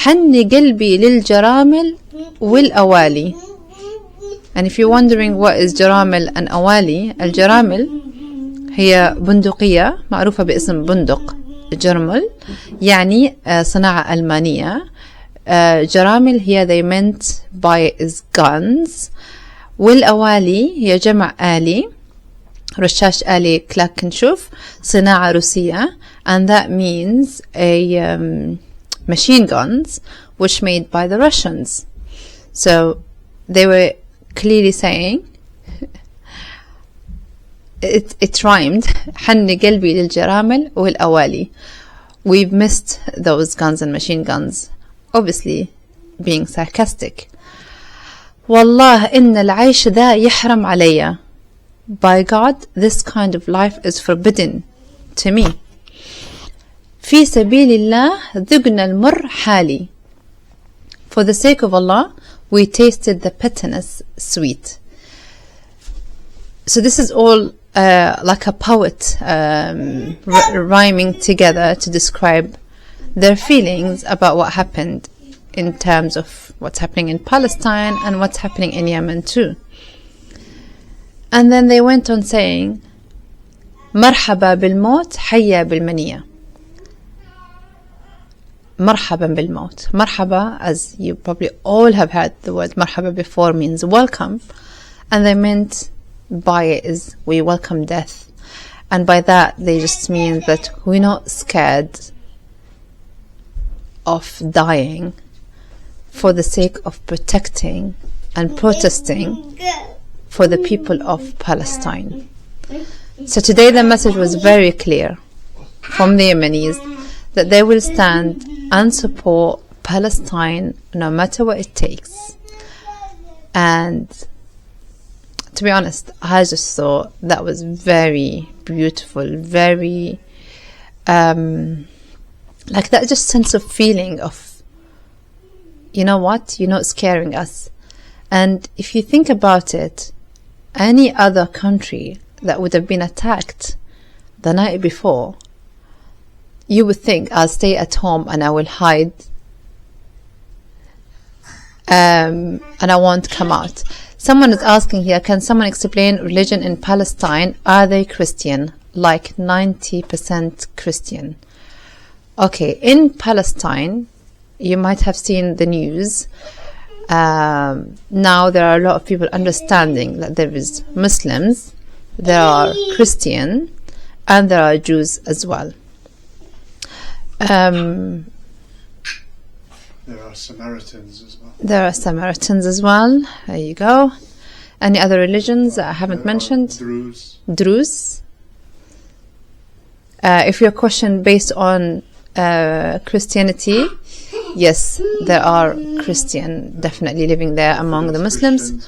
حني قلبي للجرامل والأوالي. And if you're wondering what is جرامل and أوالي, الجرامل هي بندقية معروفة باسم بندق جرمل، يعني صناعة ألمانية. جرامل هي they meant by is guns. والأوالي هي جمع آلي، رشاش آلي كلاكنشوف، صناعة روسية. And that means a machine guns which made by the Russians. So they were clearly saying it rhymed حني قلبي للجرامل والأوالي. We've missed those guns and machine guns, obviously being sarcastic. والله إن العيش ذا يحرم عليا. By God, this kind of life is forbidden to me. في سبيل الله ذقنا المر حالي. For the sake of Allah, we tasted the bitterness sweet. So this is all like a poet rhyming together to describe their feelings about what happened in terms of what's happening in Palestine and what's happening in Yemen too. And then they went on saying, مرحبا بالموت حيا بالمنية. مرحبا بالموت. مرحبا, as you probably all have heard the word مرحبا before, means welcome. And they meant by it is we welcome death. And by that they just mean that we're not scared of dying for the sake of protecting and protesting for the people of Palestine. So today the message was very clear from the Yemenis that they will stand and support Palestine no matter what it takes. And to be honest, I just thought that was very beautiful, very like that just sense of feeling of, you know what, you're not scaring us. And if you think about it, any other country that would have been attacked the night before, you would think, I'll stay at home and I will hide and I won't come out. Someone is asking here, can someone explain religion in Palestine? Are they Christian? Like 90% Christian. Okay, in Palestine, you might have seen the news. Now there are a lot of people understanding that there is Muslims, there are Christian, and there are Jews as well. There are Samaritans as well. There are Samaritans as well. There you go. Any other religions that I haven't mentioned? Druze. If your question based on Christianity, yes, there are Christian definitely living there among the Muslims.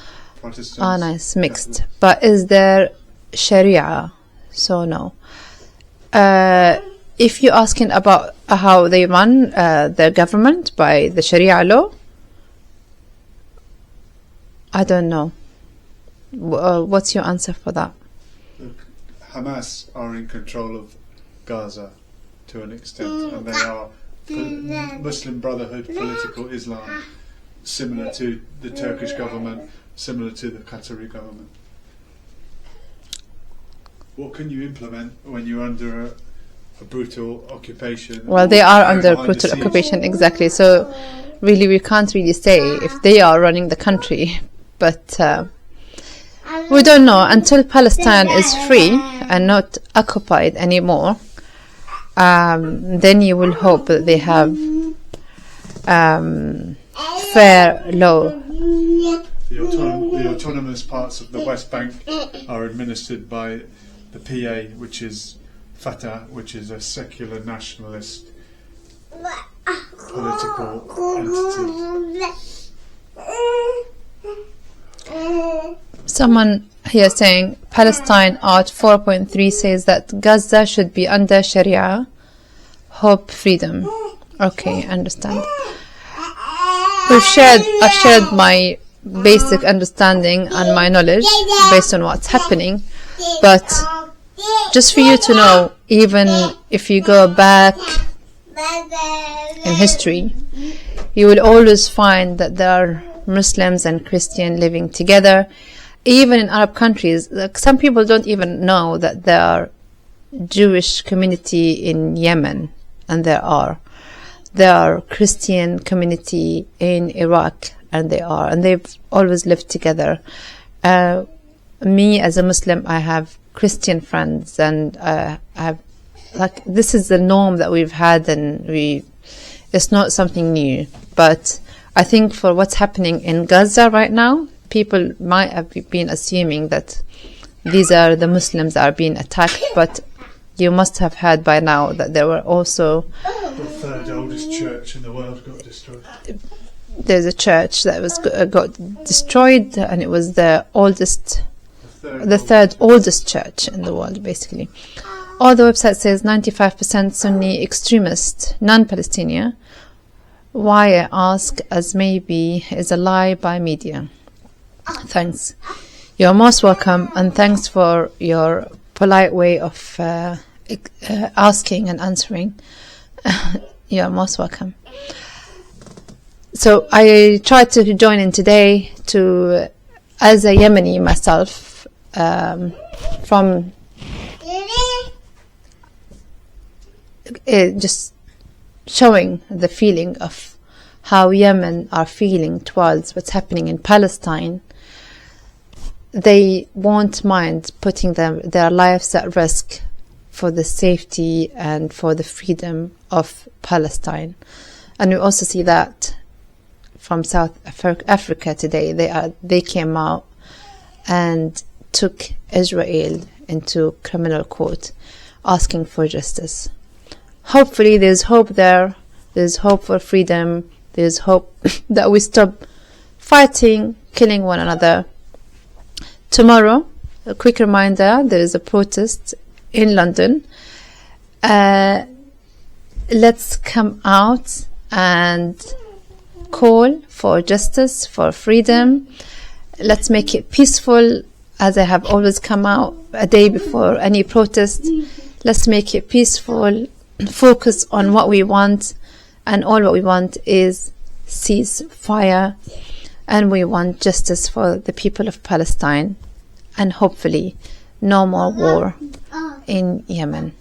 Ah, nice, mixed. But is there Sharia? So no. If you're asking about how they run their government by the Sharia law, I don't know. What's your answer for that? Look, Hamas are in control of Gaza to an extent, and they are Muslim Brotherhood political Islam, similar to the Turkish government, similar to the Qatari government. What can you implement when you're under a brutal occupation? Well, they are under brutal occupation, exactly. So really we can't really say if they are running the country, but we don't know. Until Palestine is free and not occupied anymore, then you will hope that they have fair law. The autonomous parts of the West Bank are administered by the PA, which is Fatah, which is a secular nationalist political entity. Someone here saying Palestine Art 4.3 says that Gaza should be under Sharia. Hope freedom. Okay, understand. I've shared my basic understanding and my knowledge based on what's happening, but just for you to know, even if you go back in history, you will always find that there are Muslims and Christian living together. Even in Arab countries, like, some people don't even know that there are Jewish community in Yemen, and there are Christian community in Iraq, and they've always lived together. Me as a Muslim, I have Christian friends, and I have, like, this is the norm that we've had, and it's not something new. But I think for what's happening in Gaza right now, people might have been assuming that these are the Muslims that are being attacked, but you must have heard by now that there were also the third oldest church in the world got destroyed. There's a church that was got destroyed, and it was the third oldest church in the world, basically. All the website says 95% Sunni extremist, non-Palestinian. Why, I ask, as maybe is a lie by media. Thanks. You're most welcome, and thanks for your polite way of asking and answering. You're most welcome. So I tried to join in today as a Yemeni myself, from just showing the feeling of how Yemen are feeling towards what's happening in Palestine. They won't mind putting their lives at risk for the safety and for the freedom of Palestine. And we also see that from South Africa today. They came out and took Israel into criminal court, asking for justice. Hopefully there's hope there. There's hope for freedom. There's hope that we stop fighting, killing one another. Tomorrow, a quick reminder, there is a protest in London. Let's come out and call for justice, for freedom. Let's make it peaceful, as I have always come out a day before any protest. Let's make it peaceful, focus on what we want, and all what we want is ceasefire, and we want justice for the people of Palestine, and hopefully no more war in Yemen.